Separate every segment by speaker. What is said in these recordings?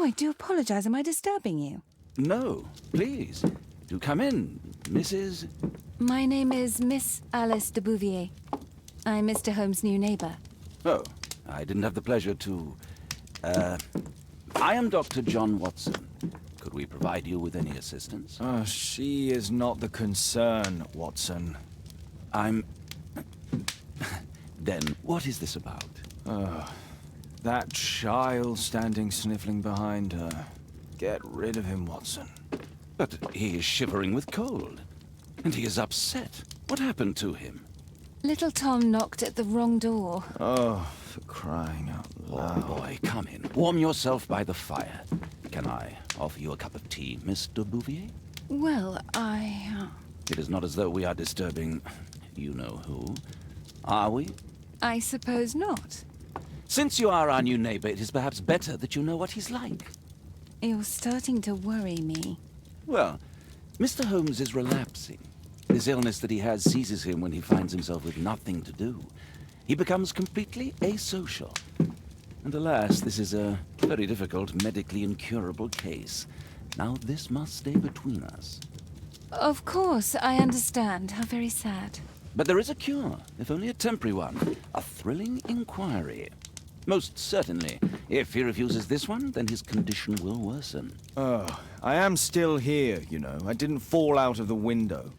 Speaker 1: Oh, I do apologize. Am I disturbing you?
Speaker 2: No, please. Do come in, Mrs.
Speaker 1: My name is Miss Alice de Bouvier. I'm Mr. Holmes' new neighbor.
Speaker 2: Oh, I didn't have the pleasure to... I am Dr. John Watson. Could we provide you with any assistance?
Speaker 3: Oh, she is not the concern, Watson.
Speaker 2: I'm... Then, what is this about?
Speaker 3: That child standing sniffling behind her. Get rid of him, Watson.
Speaker 2: But he is shivering with cold. And he is upset. What happened to him?
Speaker 1: Little Tom knocked at the wrong door.
Speaker 3: Oh, for crying out loud.
Speaker 2: Oh, boy, come in. Warm yourself by the fire. Can I offer you a cup of tea, Miss de Bouvier?
Speaker 1: Well,
Speaker 2: It is not as though we are disturbing you-know-who, are we?
Speaker 1: I suppose not.
Speaker 2: Since you are our new neighbor, it is perhaps better that you know what he's like.
Speaker 1: You're starting to worry me.
Speaker 2: Well, Mr. Holmes is relapsing. This illness that he has seizes him when he finds himself with nothing to do. He becomes completely asocial. And alas, this is a very difficult, medically incurable case. Now this must stay between us.
Speaker 1: Of course, I understand. How very sad.
Speaker 2: But there is a cure, if only a temporary one. A thrilling inquiry. Most certainly. If he refuses this one, then his condition will worsen.
Speaker 3: Oh, I am still here, you know. I didn't fall out of the window.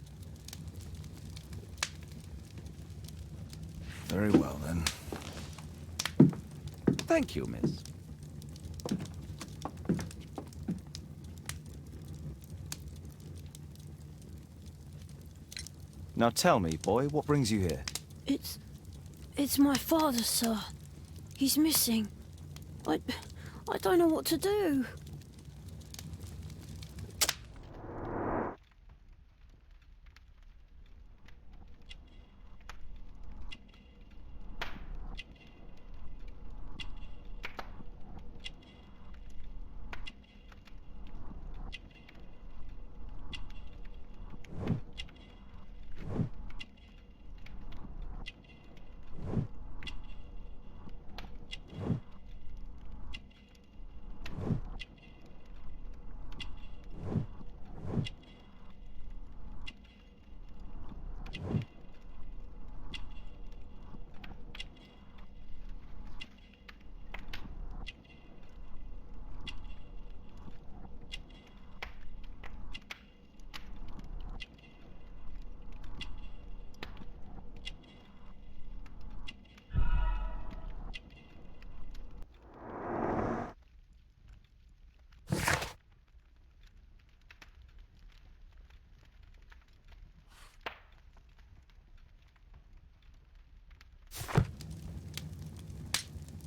Speaker 3: Very well, then.
Speaker 2: Thank you, miss.
Speaker 3: Now tell me, boy, what brings you here?
Speaker 4: It's my father, sir. He's missing. I don't know what to do.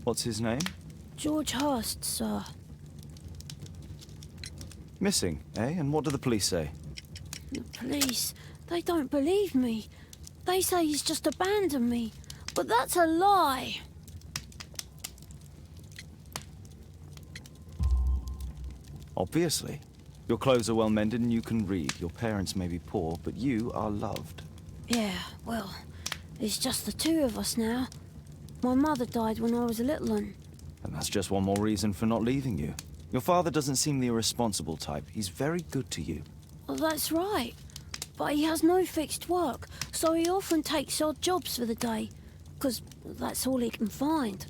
Speaker 3: What's his name?
Speaker 4: George Hurst, sir.
Speaker 3: Missing, eh? And what do the police say?
Speaker 4: The police, they don't believe me. They say he's just abandoned me. But that's a lie.
Speaker 3: Obviously. Your clothes are well mended and you can read. Your parents may be poor, but you are loved.
Speaker 4: Yeah, well, it's just the two of us now. My mother died when I was a little one.
Speaker 3: And that's just one more reason for not leaving you. Your father doesn't seem the irresponsible type. He's very good to you.
Speaker 4: Well, that's right. But he has no fixed work, so he often takes odd jobs for the day, 'cause that's all he can find.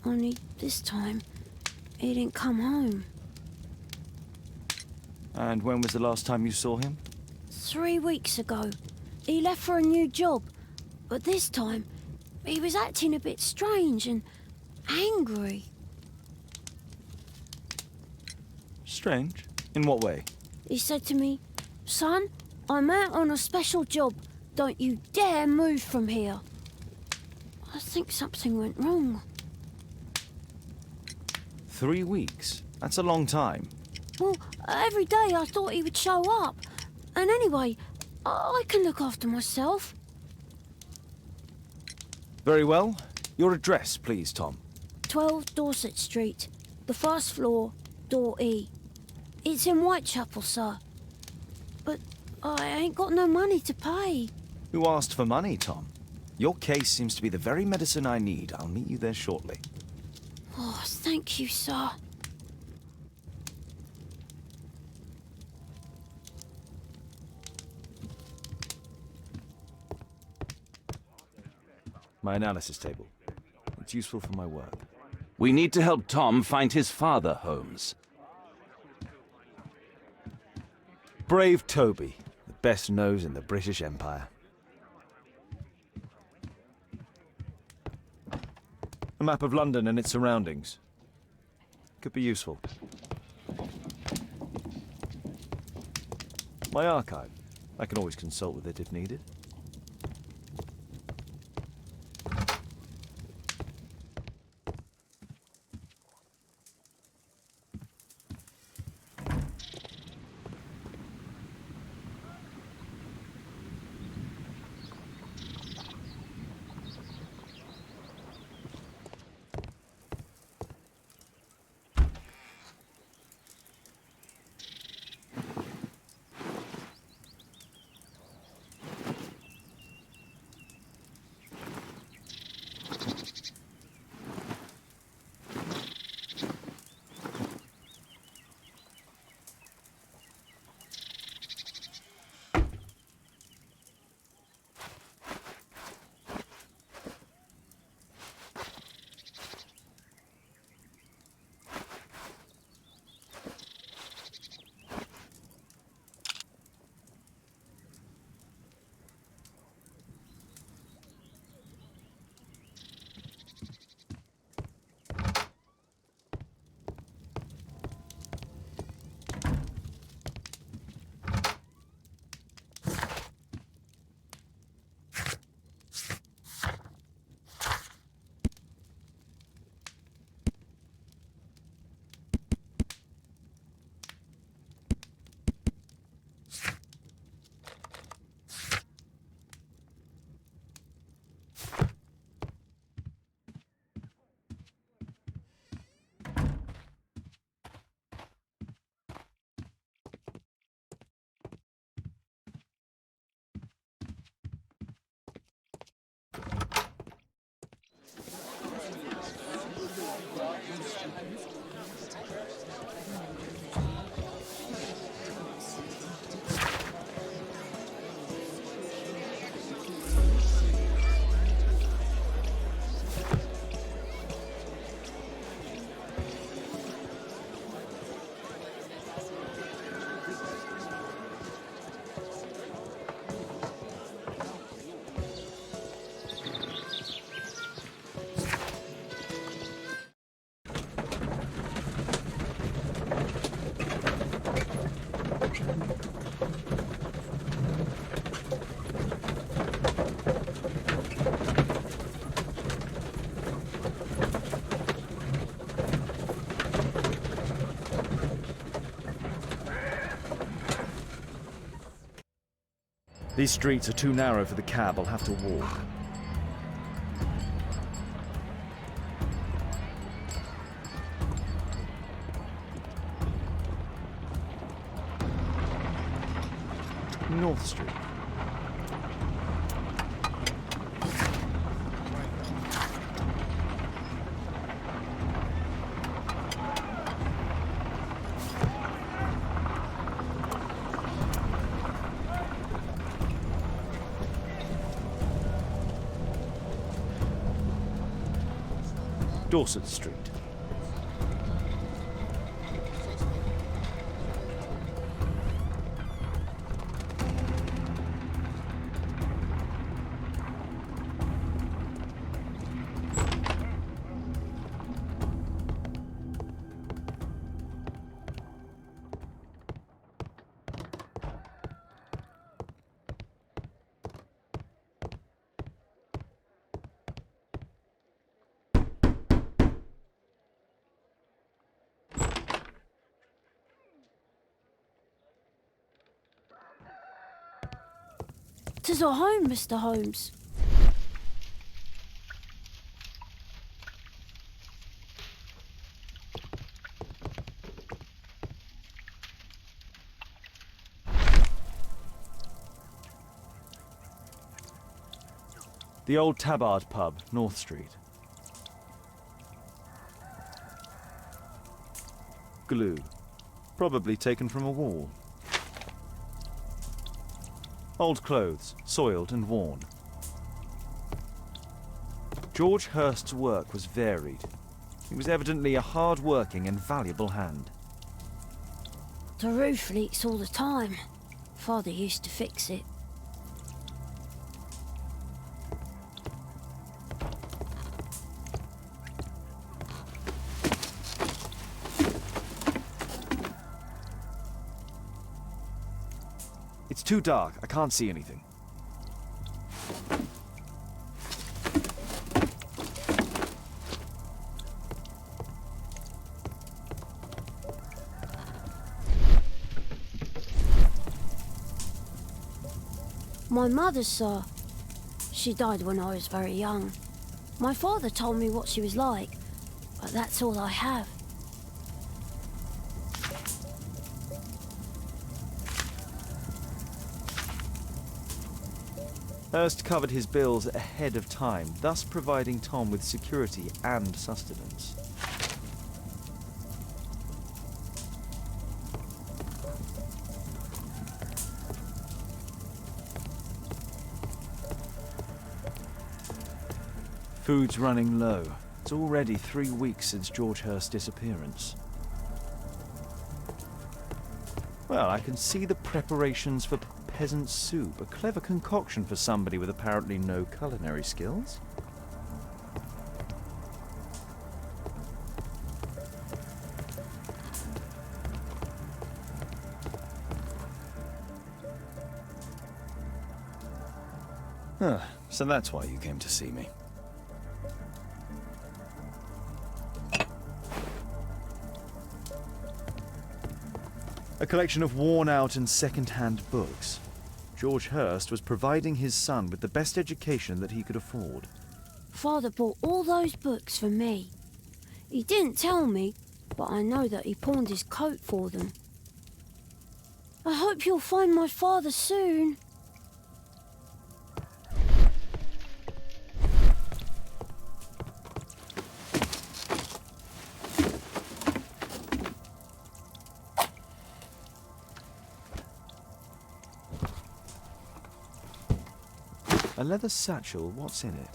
Speaker 4: Only this time, he didn't come home.
Speaker 3: And when was the last time you saw him?
Speaker 4: 3 weeks ago. He left for a new job, but this time, he was acting a bit strange and angry.
Speaker 3: Strange? In what way?
Speaker 4: He said to me, "Son, I'm out on a special job. Don't you dare move from here." I think something went wrong.
Speaker 3: 3 weeks? That's a long time.
Speaker 4: Well, every day I thought he would show up. And anyway, I can look after myself.
Speaker 3: Very well. Your address, please, Tom.
Speaker 4: 12 Dorset Street, the first floor, door E. It's in Whitechapel, sir. But I ain't got no money to pay.
Speaker 3: Who asked for money, Tom? Your case seems to be the very medicine I need. I'll meet you there shortly.
Speaker 4: Oh, thank you, sir.
Speaker 3: My analysis table. It's useful for my work.
Speaker 2: We need to help Tom find his father, Holmes.
Speaker 3: Brave Toby, the best nose in the British Empire. A map of London and its surroundings. Could be useful. My archive. I can always consult with it if needed. These streets are too narrow for the cab. I'll have to walk. North Street. Dorset Street.
Speaker 4: Tis our home, Mr. Holmes.
Speaker 3: The old Tabard pub, North Street. Glue. Probably taken from a wall. Old clothes, soiled and worn. George Hurst's work was varied. He was evidently a hard-working and valuable hand.
Speaker 4: The roof leaks all the time. Father used to fix it.
Speaker 3: It's too dark. I can't see anything.
Speaker 4: My mother, sir. She died when I was very young. My father told me what she was like, but that's all I have.
Speaker 3: Hurst covered his bills ahead of time, thus providing Tom with security and sustenance. Food's running low. It's already 3 weeks since George Hurst's disappearance. Well, I can see the preparations for peasant soup, a clever concoction for somebody with apparently no culinary skills. Huh, so that's why you came to see me. A collection of worn-out and second-hand books. George Hurst was providing his son with the best education that he could afford.
Speaker 4: Father bought all those books for me. He didn't tell me, but I know that he pawned his coat for them. I hope you'll find my father soon.
Speaker 3: A leather satchel, what's in it?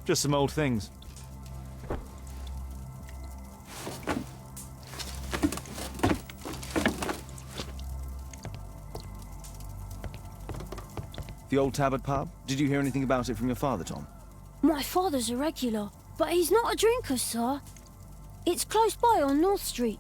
Speaker 3: Just some old things. The old Tabard pub? Did you hear anything about it from your father, Tom?
Speaker 4: My father's a regular, but he's not a drinker, sir. It's close by on North Street.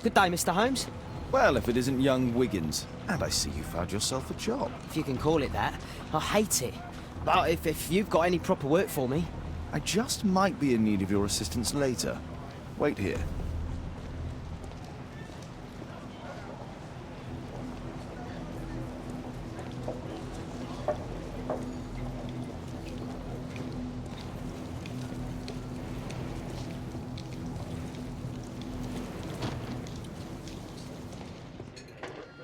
Speaker 5: Good day, Mr. Holmes.
Speaker 3: Well, if it isn't young Wiggins. And I see you found yourself a job.
Speaker 5: If you can call it that. I hate it. But if you've got any proper work for me...
Speaker 3: I just might be in need of your assistance later. Wait here.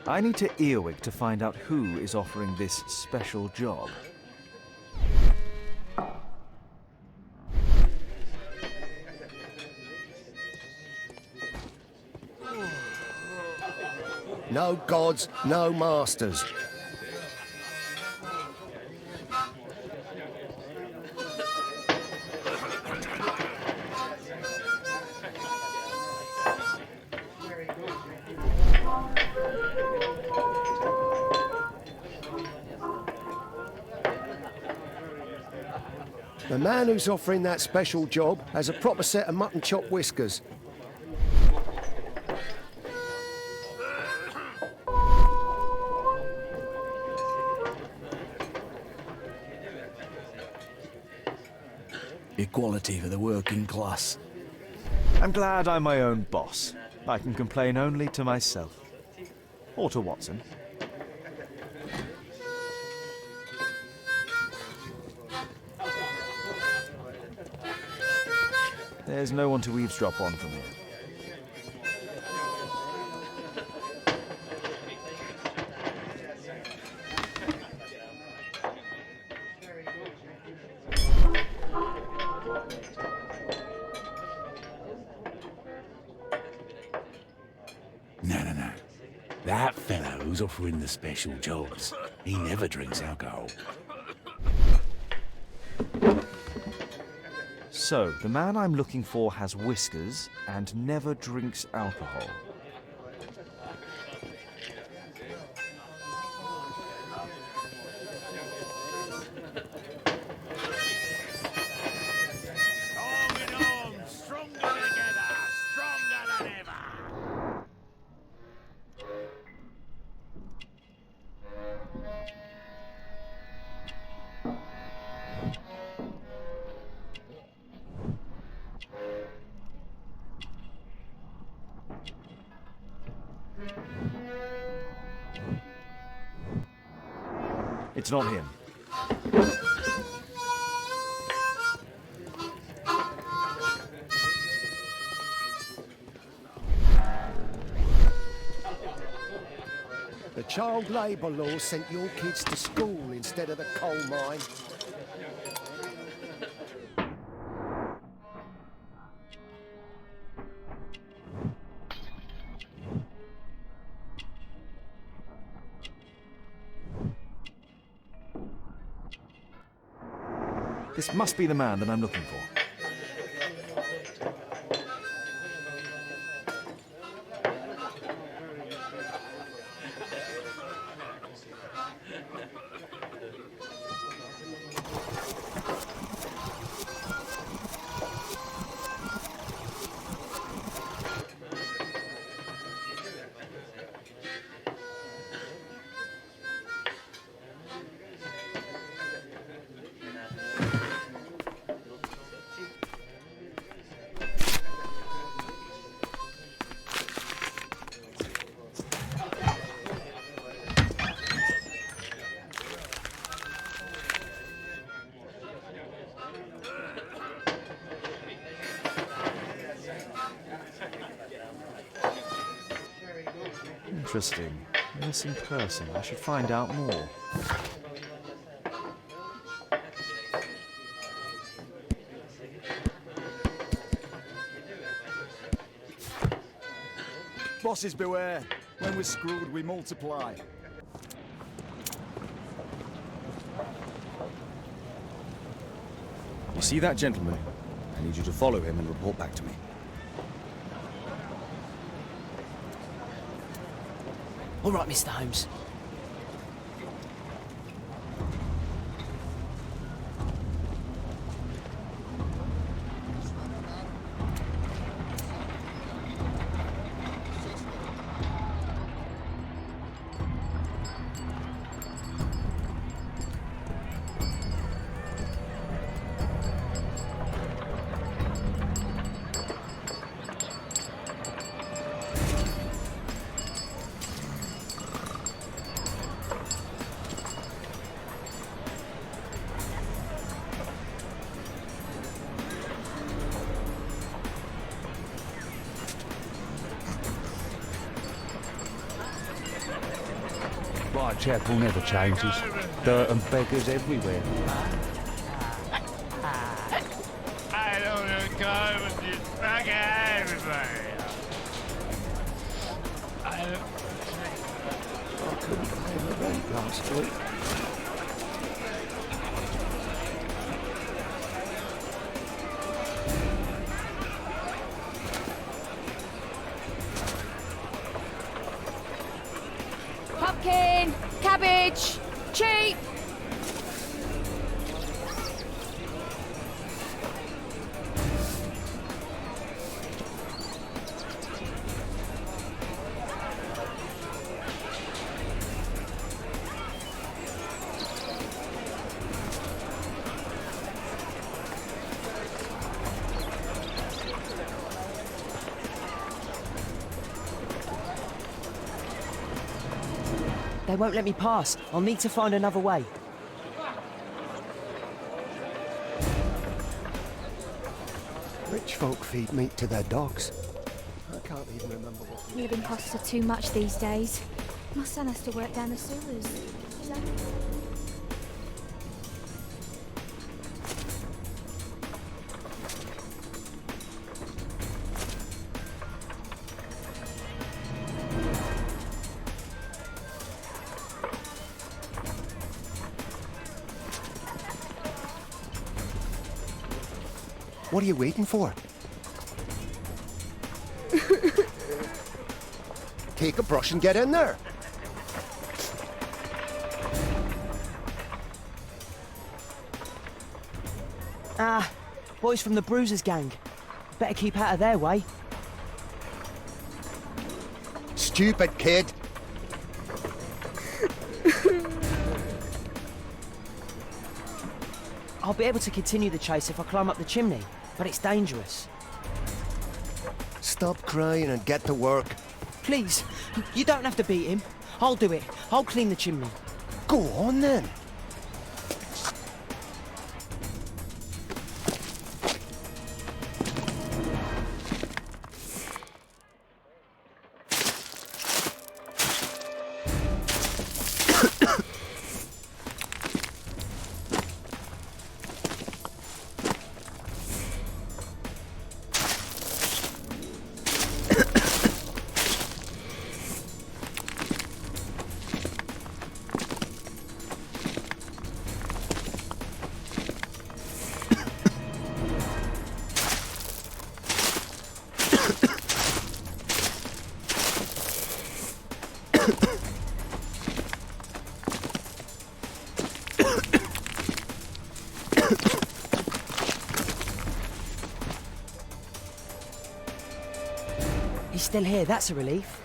Speaker 3: I need to earwig to find out who is offering this special job.
Speaker 6: No gods, no masters. The man who's offering that special job has a proper set of mutton chop whiskers.
Speaker 7: Equality for the working class.
Speaker 3: I'm glad I'm my own boss. I can complain only to myself. Or to Watson. There's no one to eavesdrop on from here.
Speaker 7: No. That fellow who's offering the special jobs, he never drinks alcohol.
Speaker 3: So, the man I'm looking for has whiskers and never drinks alcohol.
Speaker 7: Stronger together, stronger than ever.
Speaker 3: It's not him.
Speaker 6: The child labour law sent your kids to school instead of the coal mine.
Speaker 3: This must be the man that I'm looking for. Interesting. Missing person. I should find out more.
Speaker 8: Bosses beware. When we're screwed, we multiply.
Speaker 9: You see that gentleman? I need you to follow him and report back to me.
Speaker 5: All right, Mr. Holmes.
Speaker 7: Whitechapel never changes. Dirt and beggars everywhere.
Speaker 10: I don't know, God, but this fucking everybody. I
Speaker 6: couldn't pay the rent last week.
Speaker 1: Pumpkin, cabbage, cheap.
Speaker 5: They won't let me pass. I'll need to find another way.
Speaker 6: Rich folk feed meat to their dogs. I can't even remember what...
Speaker 1: Living costs are too much these days. My son has to work down the sewers.
Speaker 6: What are you waiting for? Take a brush and get in there.
Speaker 5: Ah, boys from the Bruisers gang. Better keep out of their way.
Speaker 6: Stupid kid.
Speaker 5: I'll be able to continue the chase if I climb up the chimney, but it's dangerous.
Speaker 6: Stop crying and get to work.
Speaker 5: Please, you don't have to beat him. I'll do it. I'll clean the chimney.
Speaker 6: Go on then.
Speaker 5: He's still here, that's a relief.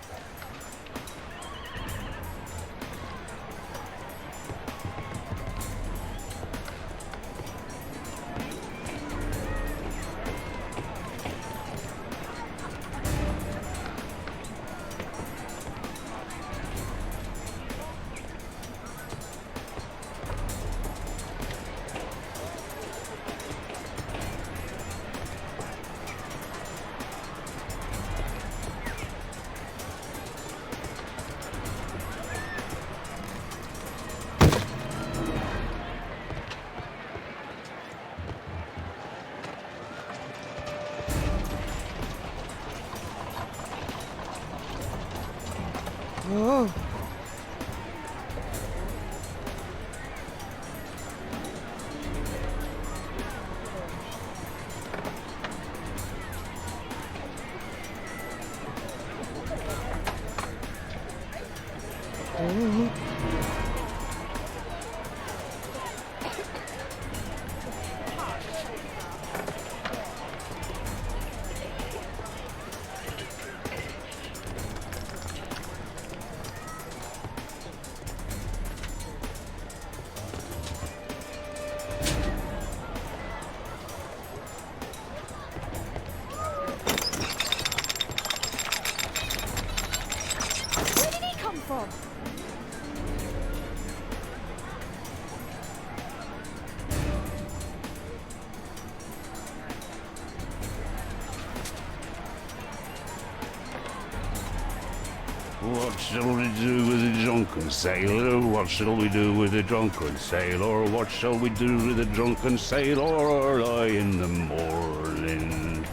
Speaker 7: What shall we do with a drunken sailor? What shall we do with a drunken sailor? What shall we do with a drunken sailor early in the morning?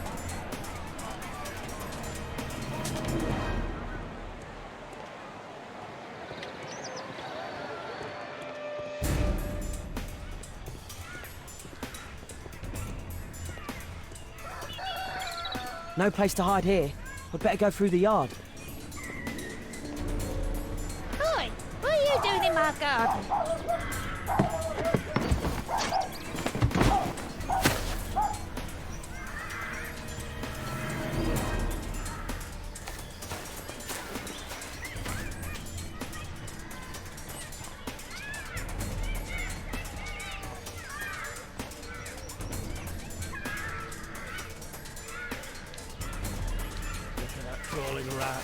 Speaker 5: No place to hide here. I'd better go through the yard.
Speaker 10: Oi, what are you doing in my garden? Crawling rat.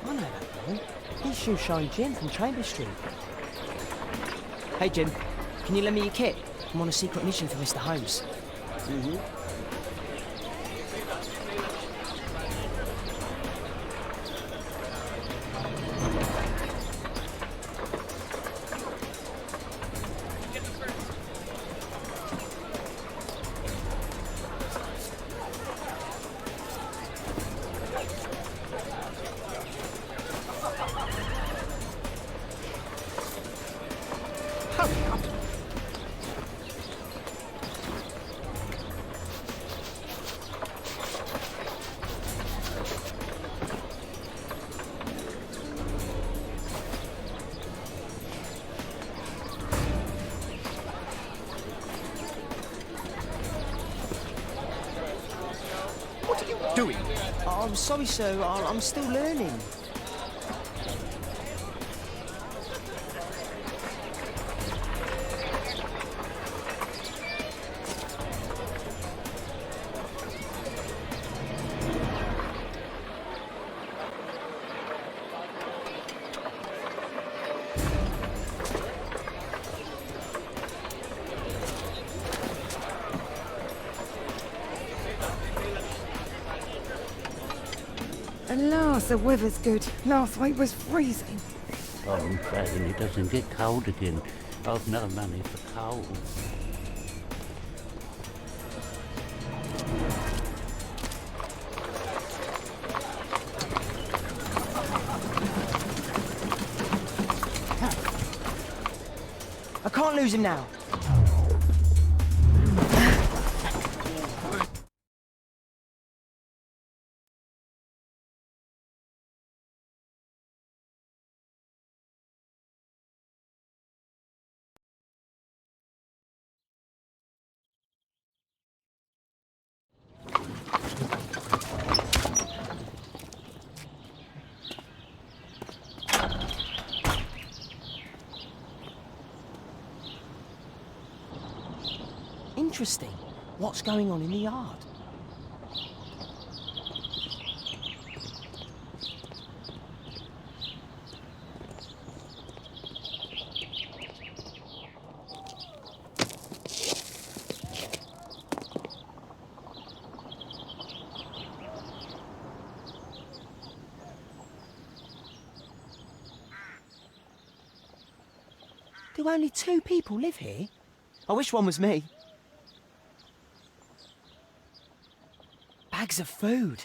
Speaker 5: I know that boy. He's Shoeshine Jim from Chambers Street. Hey Jim, can you lend me your kit? I'm on a secret mission for Mr. Holmes.
Speaker 6: What are you doing?
Speaker 5: Oh, I'm sorry, sir. I'm still learning.
Speaker 1: At last, the weather's good. Last week was freezing.
Speaker 7: Oh, I'm praying it doesn't get cold again. I've no money for coal.
Speaker 5: I can't lose him now. Interesting. What's going on in the yard? Do only 2 people live here? I wish one was me. Bags of food.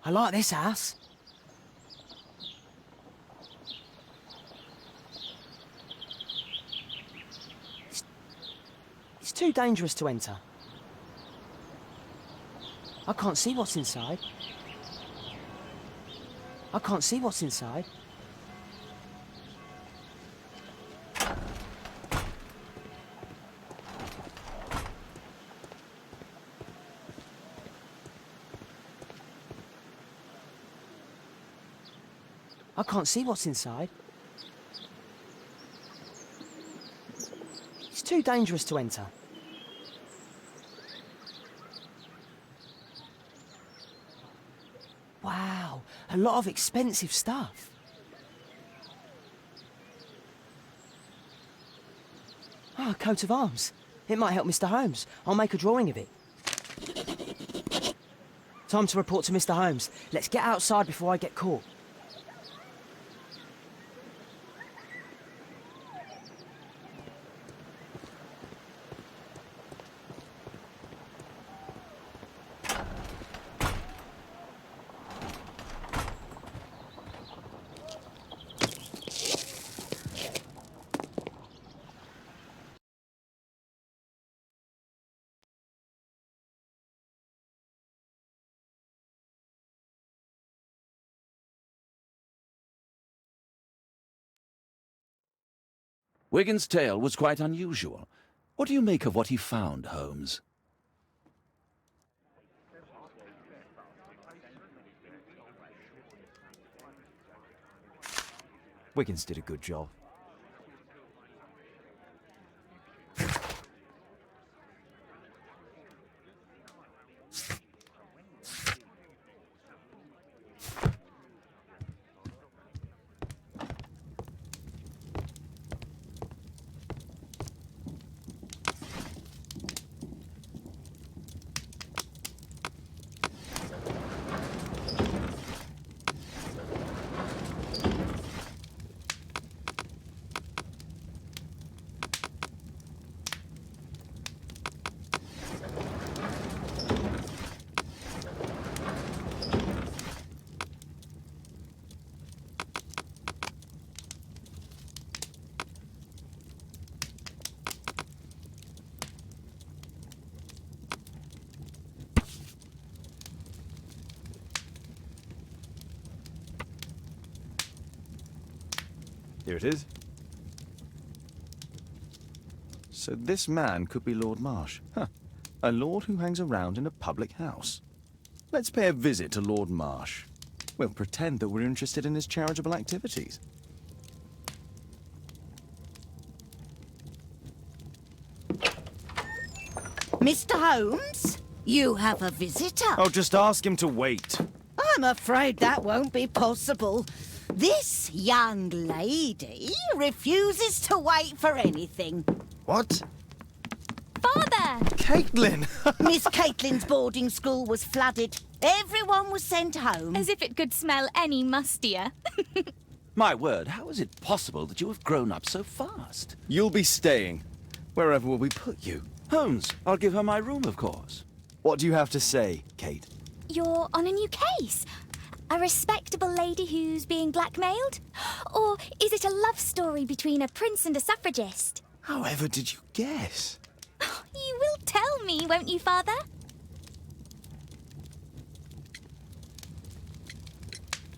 Speaker 5: I like this house. It's too dangerous to enter. I can't see what's inside. I can't see what's inside. I can't see what's inside. It's too dangerous to enter. Wow, a lot of expensive stuff. Ah, a coat of arms. It might help Mr. Holmes. I'll make a drawing of it. Time to report to Mr. Holmes. Let's get outside before I get caught.
Speaker 2: Wigan's tale was quite unusual. What do you make of what he found, Holmes?
Speaker 3: Wiggins did a good job. Here it is. So this man could be Lord Marsh. Huh. A lord who hangs around in a public house. Let's pay a visit to Lord Marsh. We'll pretend that we're interested in his charitable activities.
Speaker 11: Mr. Holmes, you have a visitor.
Speaker 3: Oh, just ask him to wait.
Speaker 11: I'm afraid that won't be possible. This young lady refuses to wait for anything.
Speaker 3: What?
Speaker 1: Father!
Speaker 3: Caitlin!
Speaker 11: Miss Caitlin's boarding school was flooded. Everyone was sent home.
Speaker 1: As if it could smell any mustier.
Speaker 2: My word, how is it possible that you have grown up so fast?
Speaker 3: You'll be staying. Wherever will we put you?
Speaker 2: Holmes, I'll give her my room, of course.
Speaker 3: What do you have to say, Kate?
Speaker 1: You're on a new case. A respectable lady who's being blackmailed? Or is it a love story between a prince and a suffragist?
Speaker 3: However did you guess?
Speaker 1: You will tell me, won't you, Father?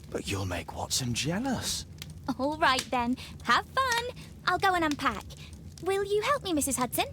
Speaker 3: But you'll make Watson jealous.
Speaker 1: All right, then. Have fun. I'll go and unpack. Will you help me, Mrs. Hudson?